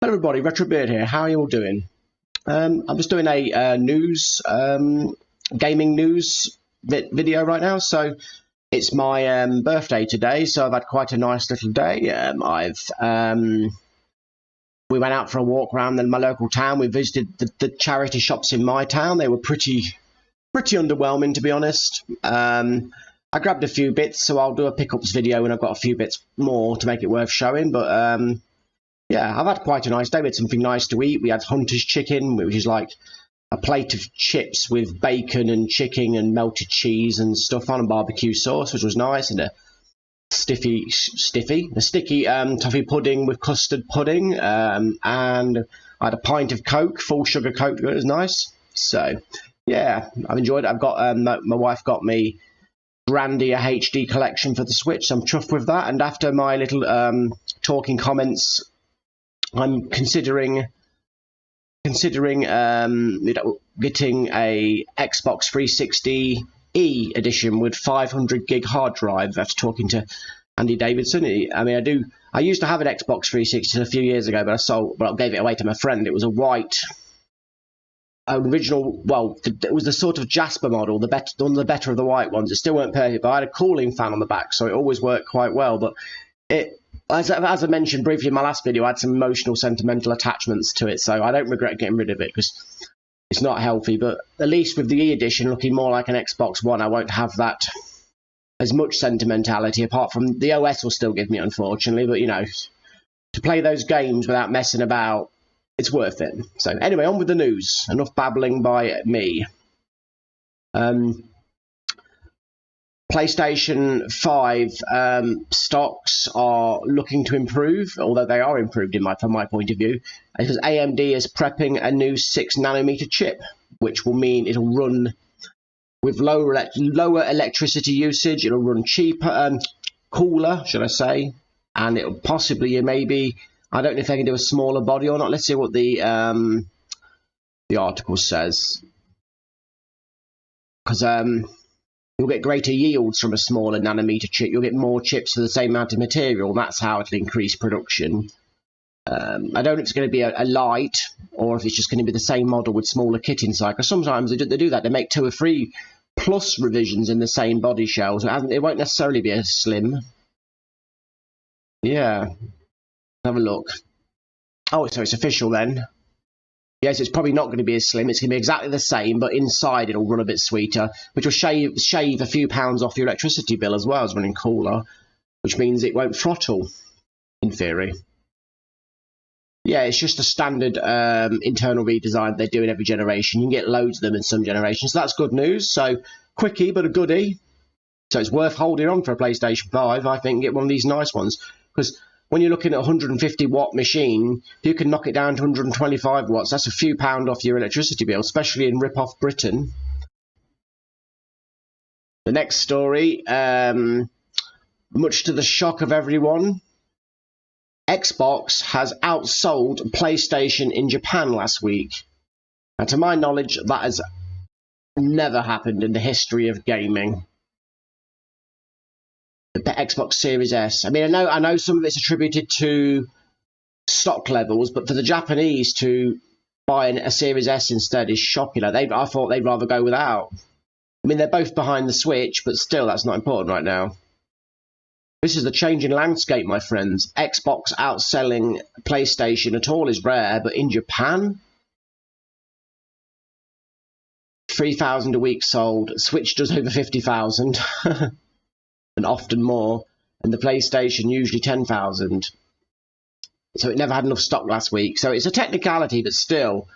Hello everybody, Retrobeard here. How are you all doing? I'm just doing a gaming news video right now. So it's my birthday today, so I've had quite a nice little day. We went out for a walk around my local town. We visited the charity shops in my town. They were pretty underwhelming, to be honest. I grabbed a few bits, so I'll do a pickups video when I've got a few bits more to make it worth showing. But yeah, I've had quite a nice day. We had something nice to eat. We had Hunter's chicken, which is like a plate of chips with bacon and chicken and melted cheese and stuff on, and barbecue sauce, which was nice, and a sticky toffee pudding with custard pudding, and I had a pint of Coke, full sugar Coke. It was nice. So yeah, I've enjoyed it. I've got my wife got me Grandia HD collection for the Switch, so I'm chuffed with that. And after my little talking comments, I'm considering getting a Xbox 360e edition with 500 gig hard drive after talking to Andy Davidson. I used to have an Xbox 360 a few years ago, but I gave it away to my friend. It was a white original. Well, it was the sort of Jasper model, one of the better of the white ones. It still weren't perfect, but I had a cooling fan on the back, so it always worked quite well. But as I mentioned briefly in my last video, I had some emotional, sentimental attachments to it, so I don't regret getting rid of it because it's not healthy. But at least with the E-Edition looking more like an Xbox One, I won't have that as much sentimentality, apart from the OS will still give me, unfortunately. But, you know, to play those games without messing about, it's worth it. So anyway, on with the news. Enough babbling by me. PlayStation 5 stocks are looking to improve, although they are improved from my point of view, because AMD is prepping a new 6nm chip, which will mean it'll run with lower electricity usage. It'll run cheaper, cooler, should I say, and it'll possibly maybe, I don't know if they can do a smaller body or not. Let's see what the article says, because you'll get greater yields from a smaller nanometer chip. You'll get more chips for the same amount of material. That's how it'll increase production. I don't know if it's going to be a light or if it's just going to be the same model with smaller kit inside. Because sometimes they do that. They make 2 or 3 plus revisions in the same body shell. So it won't necessarily be a slim. Yeah. Have a look. Oh, so it's official then. Yes, it's probably not going to be as slim. It's going to be exactly the same, but inside it'll run a bit sweeter, which will shave a few pounds off your electricity bill as well as running cooler, which means it won't throttle, in theory. Yeah, it's just a standard internal redesign they do in every generation. You can get loads of them in some generations, so that's good news. So, quickie, but a goodie. So it's worth holding on for a PlayStation 5, I think, get one of these nice ones, because when you're looking at a 150-watt machine, if you can knock it down to 125 watts, that's a few pound off your electricity bill, especially in rip-off Britain. The next story, much to the shock of everyone, Xbox has outsold PlayStation in Japan last week. And to my knowledge, that has never happened in the history of gaming. The Xbox Series S. I mean, I know some of it's attributed to stock levels, but for the Japanese to buy a Series S instead is shocking. I thought they'd rather go without. I mean, they're both behind the Switch, but still, that's not important right now. This is the changing landscape, my friends. Xbox outselling PlayStation at all is rare, but in Japan, 3,000 a week sold. Switch does over 50,000. And often more, and the PlayStation usually 10,000. So it never had enough stock last week. So it's a technicality, but still,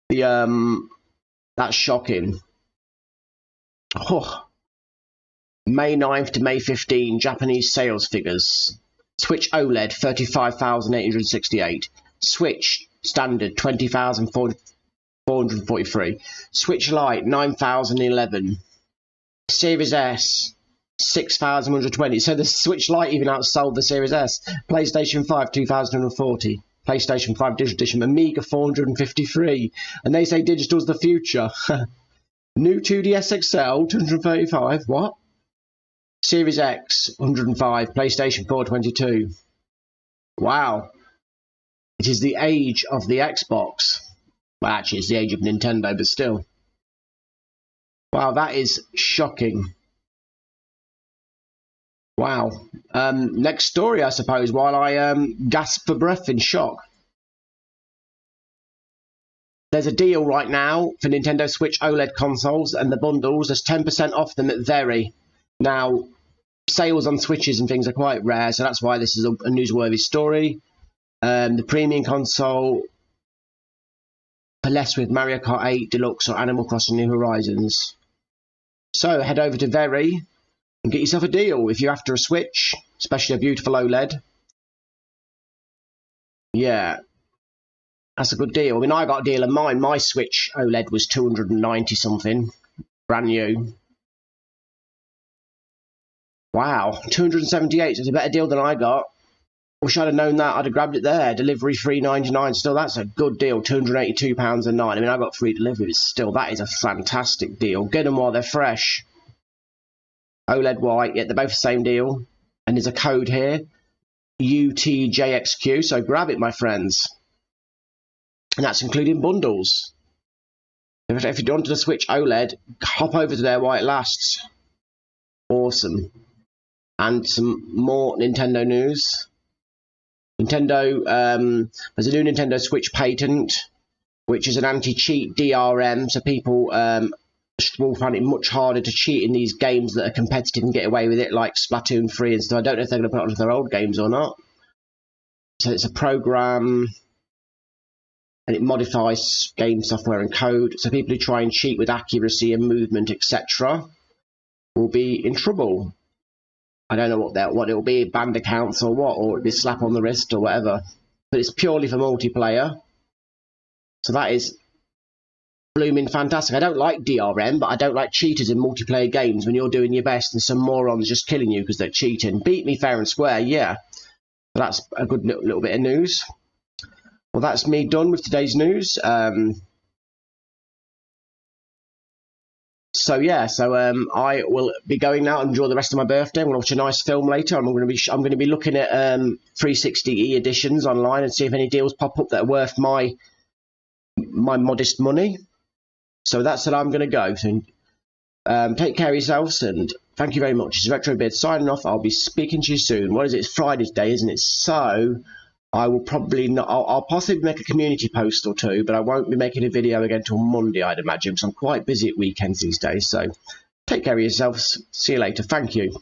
that's shocking. Oh. May 9th to May 15, Japanese sales figures. Switch OLED, 35,868. Switch Standard, 20,443. Switch Lite, 9,011. Series S, 6,120. So the Switch Lite even outsold the Series S. PlayStation 5, 2,040. PlayStation 5 Digital Edition, Amiga 453. And they say digital's the future. New 2DS XL, 235. What? Series X, 105. PlayStation 4, 22. Wow. It is the age of the Xbox. Well, actually, it's the age of Nintendo, but still. Wow, that is shocking. Wow. Next story, I suppose, while I gasp for breath in shock. There's a deal right now for Nintendo Switch OLED consoles and the bundles. There's 10% off them at Very. Now, sales on Switches and things are quite rare, so that's why this is a newsworthy story. The premium console for less with Mario Kart 8 Deluxe or Animal Crossing New Horizons. So head over to Very and get yourself a deal if you're after a Switch, especially a beautiful OLED. Yeah, that's a good deal. I mean, I got a deal on mine. My Switch OLED was 290 something, brand new. Wow, 278. So it's a better deal than I got. Wish I'd have known that. I'd have grabbed it there. Delivery $3.99. Still, that's a good deal. £282.09. I mean, I got free delivery, but still, that is a fantastic deal. Get them while they're fresh. OLED white, yeah, they're both the same deal. And there's a code here, UTJXQ. So grab it, my friends. And that's including bundles. If you want to Switch OLED, hop over to there while it lasts. Awesome. And some more Nintendo news. Nintendo, there's a new Nintendo Switch patent, which is an anti-cheat DRM, so people will find it much harder to cheat in these games that are competitive and get away with it, like Splatoon 3 and stuff. I don't know if they're going to put it onto their old games or not. So it's a program, and it modifies game software and code, so people who try and cheat with accuracy and movement, etc., will be in trouble. I don't know what it will be, banned accounts or what, or it'll be a slap on the wrist or whatever. But it's purely for multiplayer. So that is blooming fantastic. I don't like DRM, but I don't like cheaters in multiplayer games when you're doing your best and some morons just killing you because they're cheating. Beat me fair and square, yeah. So that's a good little bit of news. Well, that's me done with today's news. I will be going now and enjoy the rest of my birthday. I'm going to watch a nice film later. I'm going to be looking at 360e editions online and see if any deals pop up that are worth my modest money. So that's it. I'm going to go. So, take care of yourselves and thank you very much. It's RetroBeard signing off. I'll be speaking to you soon. What is it? It's Friday's day, isn't it? So I will probably not. I'll possibly make a community post or two, but I won't be making a video again till Monday, I'd imagine, because I'm quite busy at weekends these days. So take care of yourselves. See you later. Thank you.